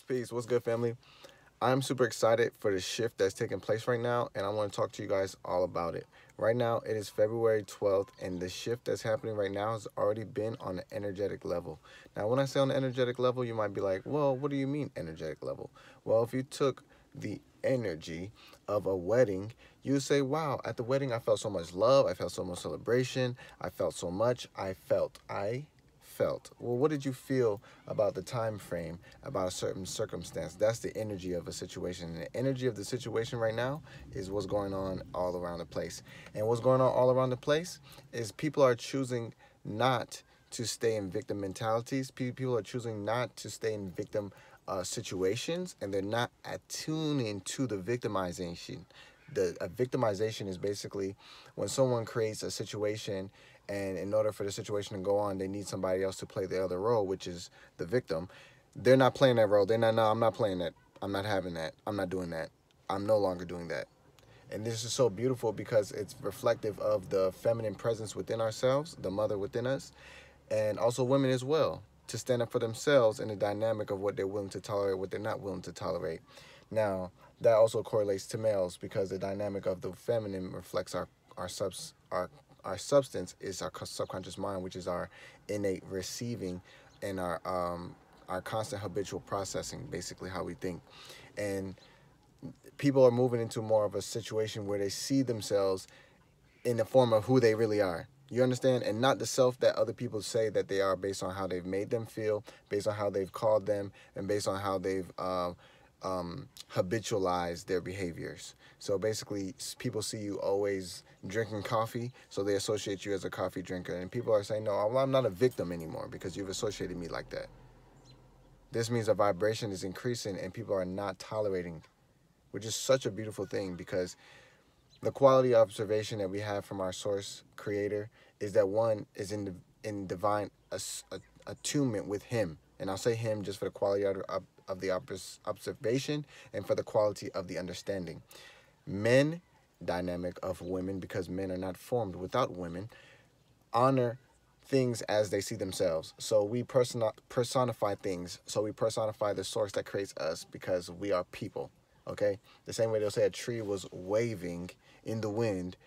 Peace. What's good, family? I'm super excited for the shift that's taking place right now, and I want to talk to you guys all about it. Right now, it is February 12th, and the shift that's happening right now has already been on the energetic level. Now, when I say on the energetic level, you might be like, well, what do you mean energetic level? Well, if you took the energy of a wedding, you would say, wow, at the wedding, I felt so much love, I felt so much celebration, I felt so much, I felt. Well, what did you feel about the time frame, about a certain circumstance? That's the energy of a situation. And the energy of the situation right now is what's going on all around the place. And what's going on all around the place is people are choosing not to stay in victim mentalities. People are choosing not to stay in victim situations, and they're not attuning to the victimization. A victimization is basically when someone creates a situation, and in order for the situation to go on, they need somebody else to play the other role, which is the victim. They're not playing that role. They're not, no, I'm not playing that. I'm not having that. I'm not doing that. I'm no longer doing that. And this is so beautiful because it's reflective of the feminine presence within ourselves, the mother within us, and also women as well, to stand up for themselves in the dynamic of what they're willing to tolerate, what they're not willing to tolerate. Now, that also correlates to males because the dynamic of the feminine reflects our substance is our subconscious mind, which is our innate receiving and our constant habitual processing, basically how we think. And people are moving into more of a situation where they see themselves in the form of who they really are. You understand? And not the self that other people say that they are based on how they've made them feel, based on how they've called them, and based on how they've habitualized their behaviors. So basically, people see you always drinking coffee, so they associate you as a coffee drinker. And people are saying, no, well, I'm not a victim anymore because you've associated me like that. This means the vibration is increasing and people are not tolerating, which is such a beautiful thing because the quality of observation that we have from our source creator is that one is in divine attunement with him. And I'll say him just for the quality of the observation and for the quality of the understanding. Men, dynamic of women, because men are not formed without women, honor things as they see themselves. So we personify things. So we personify the source that creates us because we are people. Okay? The same way they'll say a tree was waving in the wind.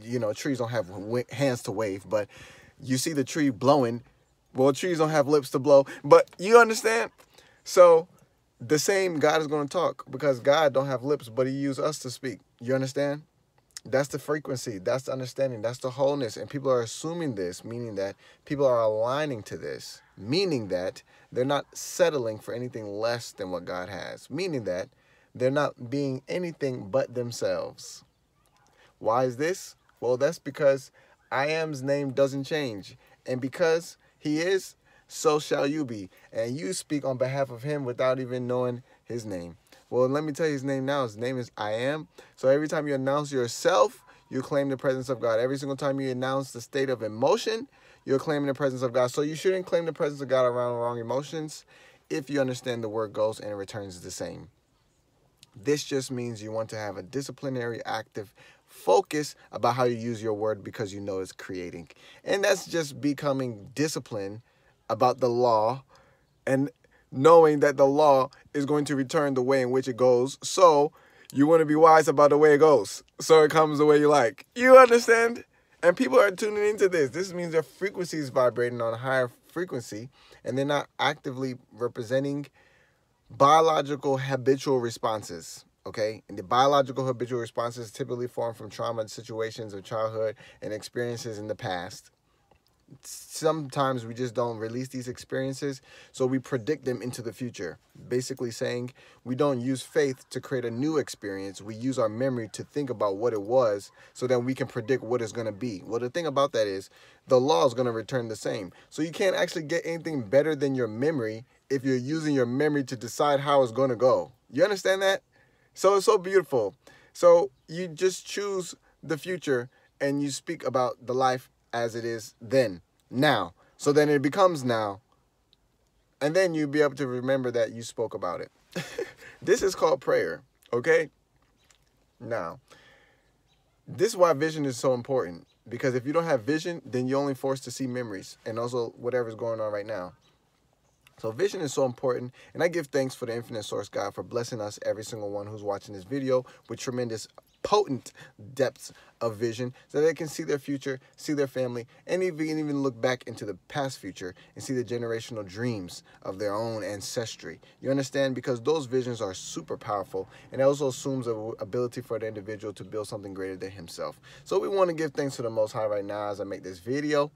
You know, trees don't have hands to wave, but you see the tree blowing. Well, trees don't have lips to blow, but you understand? So the same God is going to talk because God don't have lips, but he used us to speak. You understand? That's the frequency. That's the understanding. That's the wholeness. And people are assuming this, meaning that people are aligning to this, meaning that they're not settling for anything less than what God has, meaning that they're not being anything but themselves. Why is this? Well, that's because I am's name doesn't change. And because he is, so shall you be. And you speak on behalf of him without even knowing his name. Well, let me tell you his name now. His name is I am. So every time you announce yourself, you claim the presence of God. Every single time you announce the state of emotion, you're claiming the presence of God. So you shouldn't claim the presence of God around wrong emotions if you understand the word goes and it returns the same. This just means you want to have a disciplinary, active focus about how you use your word because you know it's creating. And that's just becoming disciplined about the law and knowing that the law is going to return the way in which it goes. So you want to be wise about the way it goes, so it comes the way you like. You understand? And people are tuning into this. This means their frequency is vibrating on a higher frequency, and they're not actively representing biological habitual responses. Okay? And the biological habitual responses typically form from trauma situations of childhood and experiences in the past. Sometimes we just don't release these experiences, so we predict them into the future. Basically saying we don't use faith to create a new experience. We use our memory to think about what it was so that we can predict what it's going to be. Well, the thing about that is the law is going to return the same. So you can't actually get anything better than your memory if you're using your memory to decide how it's going to go. You understand that? So it's so beautiful. So you just choose the future and you speak about the life as it is then, now. So then it becomes now. And then you'll be able to remember that you spoke about it. This is called prayer, okay? Now, this is why vision is so important. Because if you don't have vision, then you're only forced to see memories and also whatever's going on right now. So vision is so important, and I give thanks for the infinite source God for blessing us, every single one who's watching this video, with tremendous potent depths of vision so they can see their future, see their family, and even look back into the past future and see the generational dreams of their own ancestry. You understand? Because those visions are super powerful, and it also assumes an ability for the individual to build something greater than himself. So we want to give thanks to the Most High right now as I make this video.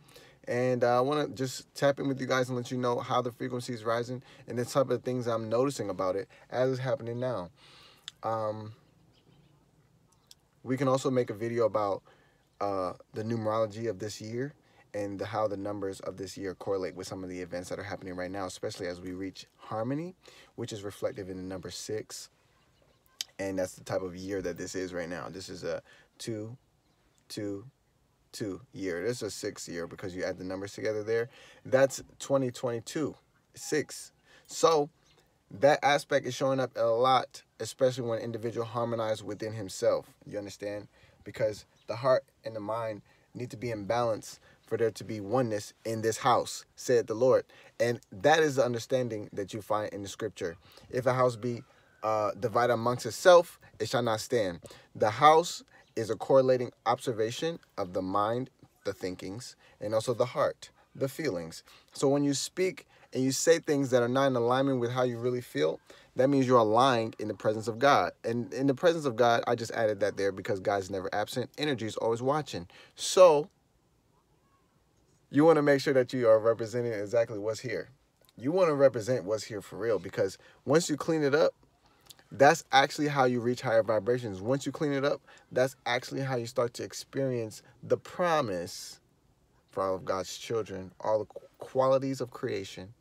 And I want to just tap in with you guys and let you know how the frequency is rising and the type of things I'm noticing about it as it's happening now. We can also make a video about the numerology of this year and how the numbers of this year correlate with some of the events that are happening right now, especially as we reach harmony, which is reflective in the number 6. And that's the type of year that this is right now. This is a 2, 2, 2 year. This is a 6 year because you add the numbers together there. That's 2022, 6. So that aspect is showing up a lot, especially when an individual harmonizes within himself. You understand? Because the heart and the mind need to be in balance for there to be oneness in this house, said the Lord. And that is the understanding that you find in the scripture. If a house be divided amongst itself, it shall not stand. The house is a correlating observation of the mind, the thinkings, and also the heart, the feelings. So when you speak and you say things that are not in alignment with how you really feel, that means you're lying in the presence of God. And in the presence of God, I just added that there because God's never absent. Energy is always watching. So you want to make sure that you are representing exactly what's here. You want to represent what's here for real, because once you clean it up, that's actually how you reach higher vibrations. Once you clean it up, that's actually how you start to experience the promise for all of God's children, all the qualities of creation.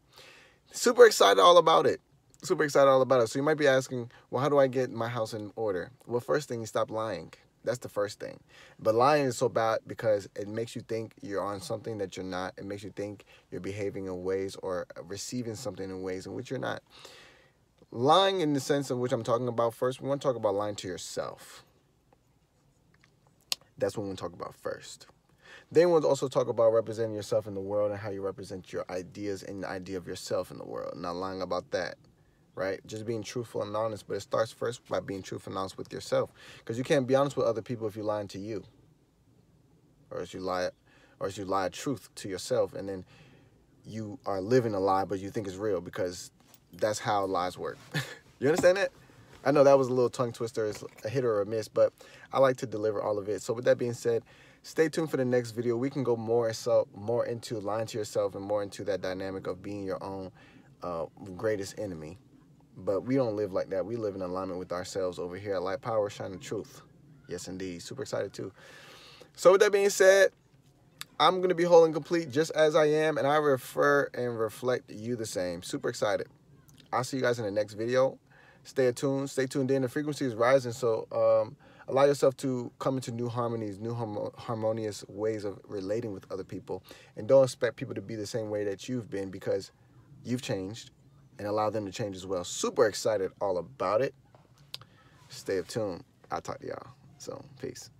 Super excited all about it. Super excited all about it. So you might be asking, well, how do I get my house in order? Well, first thing, you stop lying. That's the first thing. But lying is so bad because it makes you think you're on something that you're not. It makes you think you're behaving in ways or receiving something in ways in which you're not. Lying in the sense of which I'm talking about first, we want to talk about lying to yourself. That's what we want to talk about first. Then we'll also talk about representing yourself in the world and how you represent your ideas and the idea of yourself in the world. Not lying about that, right? Just being truthful and honest, but it starts first by being truthful and honest with yourself. Because you can't be honest with other people if you're lying to you. Or as you lie a truth to yourself, and then you are living a lie, but you think it's real, because that's how lies work. You understand that? I know that was a little tongue twister. It's a hit or a miss, but I like to deliver all of it. So with that being said, stay tuned for the next video. We can go more into lying to yourself and more into that dynamic of being your own greatest enemy. But we don't live like that. We live in alignment with ourselves over here at Light Power, Shining Truth. Yes, indeed. Super excited too. So with that being said, I'm going to be whole and complete just as I am, and I refer and reflect you the same. Super excited. I'll see you guys in the next video. Stay tuned. Stay tuned in. The frequency is rising, so allow yourself to come into new harmonies, new harmonious ways of relating with other people. And don't expect people to be the same way that you've been, because you've changed, and allow them to change as well. Super excited all about it. Stay tuned. I'll talk to y'all. So, peace.